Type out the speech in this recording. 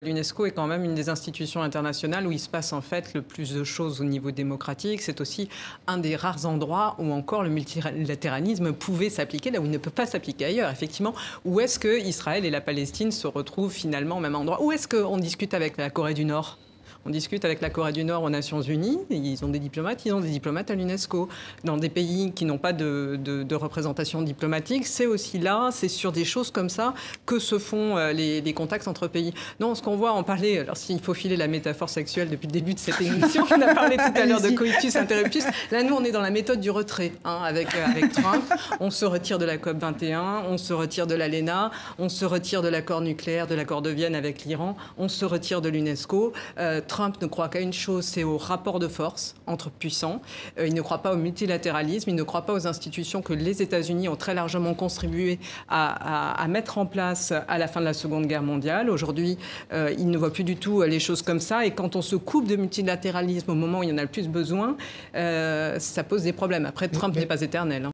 L'UNESCO est quand même une des institutions internationales où il se passe en fait le plus de choses au niveau démocratique. C'est aussi un des rares endroits où encore le multilatéralisme pouvait s'appliquer, là où il ne peut pas s'appliquer ailleurs. Effectivement, où est-ce que Israël et la Palestine se retrouvent finalement au même endroit? Où est-ce qu'on discute avec la Corée du Nord? On discute avec la Corée du Nord aux Nations Unies, ils ont des diplomates à l'UNESCO. Dans des pays qui n'ont pas de représentation diplomatique, c'est aussi là, c'est sur des choses comme ça que se font les contacts entre pays. Non, ce qu'on voit, on parlait, alors s'il faut filer la métaphore sexuelle depuis le début de cette émission, on a parlé tout à l'heure de coitus interruptus. Là, nous, on est dans la méthode du retrait, avec Trump. On se retire de la COP21, on se retire de l'ALENA, on se retire de l'accord nucléaire, de l'accord de Vienne avec l'Iran, on se retire de l'UNESCO. Trump ne croit qu'à une chose, c'est au rapport de force entre puissants. Il ne croit pas au multilatéralisme, il ne croit pas aux institutions que les États-Unis ont très largement contribué à mettre en place à la fin de la Seconde Guerre mondiale. Aujourd'hui, il ne voit plus du tout les choses comme ça. Et quand on se coupe de multilatéralisme au moment où il y en a le plus besoin, ça pose des problèmes. Après, Trump n'est pas éternel.